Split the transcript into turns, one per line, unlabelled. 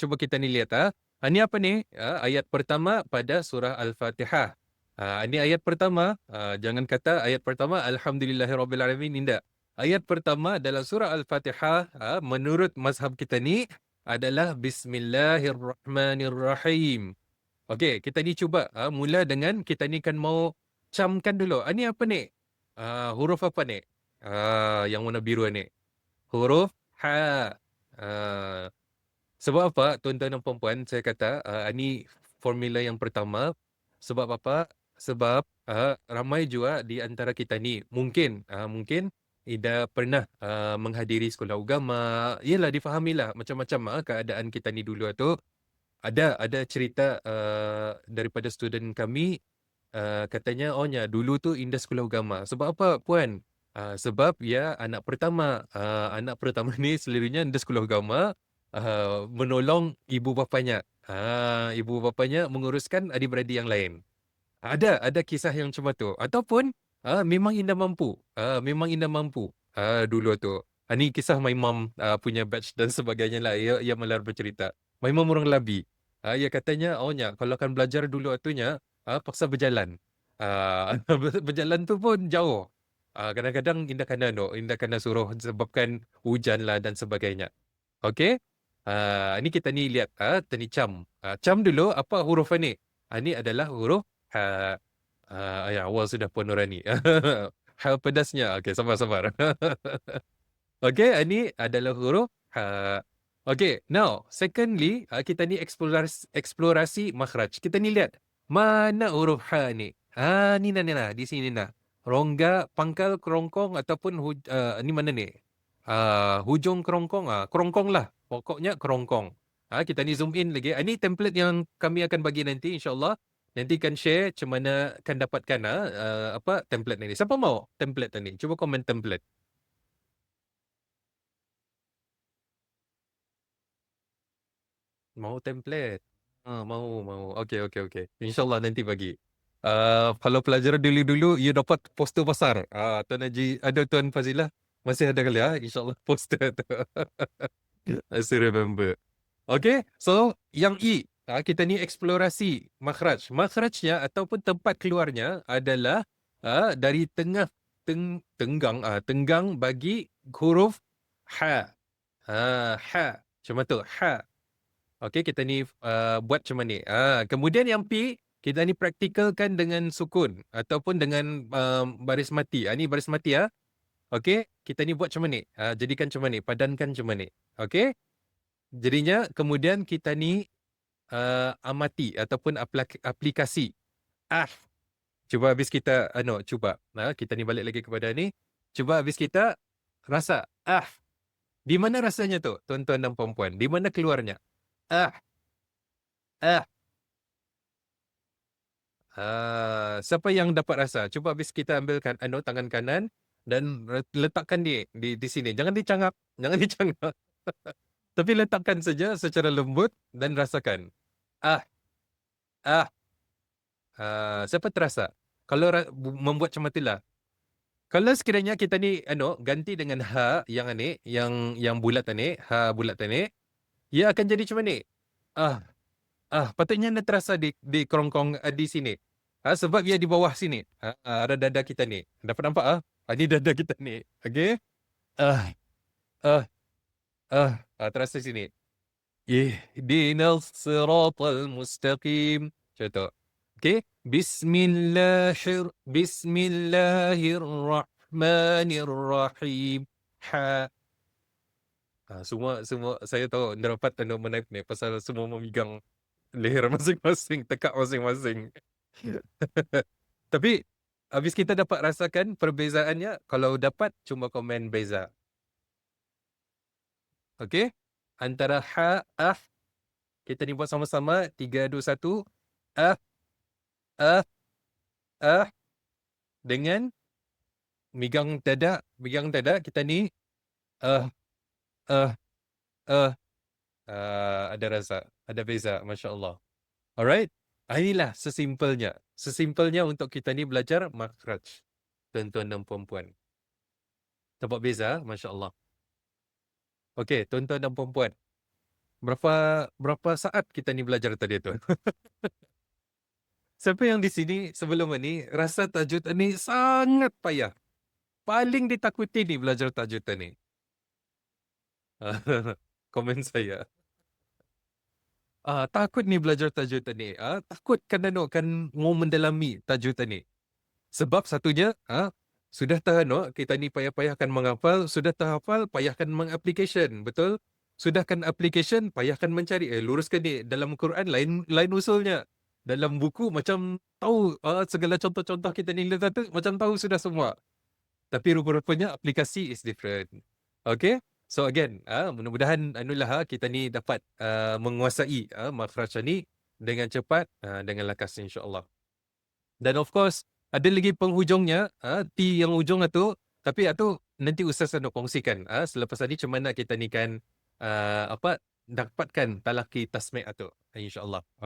cuba kita ni lihat. Ini apa ni? Ayat pertama pada surah Al-Fatihah. Ini ayat pertama. Jangan kata ayat pertama Alhamdulillahirrabbilalamin. Tidak. Ayat pertama dalam surah Al-Fatihah menurut mazhab kita ni adalah Bismillahirrahmanirrahim. Okey, kita ni cuba mula dengan kita ni kan mau camkan dulu. Ini apa ni? Huruf apa ni? Yang warna biru ni. Huruf Ha. Ah, sebab apa, tuan-tuan dan puan-puan, saya kata ini formula yang pertama. Sebab apa? Sebab ramai juga di antara kita ni mungkin tidak pernah menghadiri sekolah agama. Yalah, difahamilah macam-macam keadaan kita ni dulu tu. Ada cerita daripada student kami, katanya dulu tu indah sekolah agama. Sebab apa puan? Sebab ya anak pertama. Anak pertama ni selalunya indah sekolah agama, menolong ibu bapanya. Ibu bapanya menguruskan adik-beradik yang lain. Ada kisah yang macam tu. Ataupun memang indah mampu. Memang indah mampu dulu tu. Ini kisah my mom punya batch dan sebagainya lah. Ia malah bercerita. My mom orang Labi. Ia katanya, kalau akan belajar dulu atunya, paksa berjalan. Berjalan tu pun jauh. Kadang-kadang indah kena suruh sebabkan hujan lah dan sebagainya. Okey? Ini kita ni lihat tadi cam. Cam dulu apa huruf ni? Ini adalah huruf Ha. Ya, awal sudah Puan Nurani. Ha pedasnya. Okey, sabar-sabar. Okey, ini adalah huruf Ha. Okey, now, secondly, kita ni eksplorasi makhraj. Kita ni lihat, mana huruf Ha ni? Ni nah, di sini nah. Rongga, pangkal, kerongkong ataupun ni mana ni? Hujung kerongkong. Kerongkong lah. Pokoknya kerongkong. Kita ni zoom in lagi. Ini template yang kami akan bagi nanti, insyaAllah. Nanti kan share macam mana kan dapatkan apa template ni. Siapa mau template ni? Cuba komen template. Mau template. Mau. Okey. InsyaAllah nanti bagi. Kalau pelajaran dulu-dulu, you dapat poster besar. Tuan Haji, ada Tuan Fazilah. Masih ada kali InsyaAllah poster tu. I still remember. Okay, so yang E. Kita ni eksplorasi makhraj. Makhrajnya ataupun tempat keluarnya adalah dari tengah tenggang bagi huruf Ha. Ha. Macam tu. Ha. Okey, kita ni buat macam ni. Kemudian yang P, kita ni praktikalkan dengan sukun ataupun dengan baris mati. Ini baris mati Okey, kita ni buat macam ni. Jadikan macam ni, padankan macam ni. Okey? Jadinya kemudian kita ni amati ataupun aplikasi. Cuba habis kita cuba. Kita ni balik lagi kepada ni. Cuba habis kita rasa. Di mana rasanya tu, tuan-tuan dan puan-puan? Di mana keluarnya? Ah. Siapa yang dapat rasa? Cuba habis kita ambilkan tangan kanan dan letakkan di sini. Jangan dicangap. Jangan dicangap. Tapi letakkan saja secara lembut dan rasakan. Ah. Siapa terasa? Kalau membuat macam itulah. Kalau sekiranya kita ni ganti dengan ha yang ni, yang bulat tadi, ha bulat tadi, ia akan jadi macam ni. Patutnya anda terasa di kerongkong di sini. Sebab ia di bawah sini. Ada dada kita ni. Dapat nampak ini dada kita ni. Okey? Ah. Ah. Terasa sini. Ihdinal siratal mustaqim. Macam tu. Okey? Bismillahirrahmanirrahim. Ha. Semua saya tahu anda dapat menaip ni pasal semua memegang leher masing-masing, tekak masing-masing. Tapi habis kita dapat rasakan perbezaannya, kalau dapat cuma komen beza. Okey? Antara ha, kita ni buat sama-sama 3 2 1. Ah, dengan megang dada kita ni ada rasa, ada beza, masya-Allah. Alright? Inilah sesimpelnya untuk kita ni belajar makhraj, tuan-tuan dan puan-puan. Nampak beza, masya-Allah. Okey, tuan-tuan dan puan-puan. Berapa saat kita ni belajar tadi tu? Siapa yang di sini sebelum ni rasa tajwid ni sangat payah? Paling ditakuti ni belajar tajwid ni. Komen saya. Takut ni belajar tajwid ni. Takut kan mau mendalami tajwid ni. Sebab satunya, sudah kita ni payah-payahkan menghafal, sudah terhafal, payahkan mengaplikasi, betul? Sudahkan application, payahkan mencari. Luruskan ni, dalam Quran lain usulnya. Dalam buku macam tahu segala contoh-contoh kita ni tu macam tahu sudah semua. Tapi rupa-rupanya aplikasi is different. Okay? So again, mudah-mudahan kita ni dapat menguasai makhraj ni dengan cepat, dengan lakas insya-Allah. Dan of course, ada lagi penghujungnya, T yang ujung tu, tapi itu nanti Ustaz nak kongsikan. Selepas ni macam mana kita ni kan dapatkan talaki tasmi' tu, insya-Allah.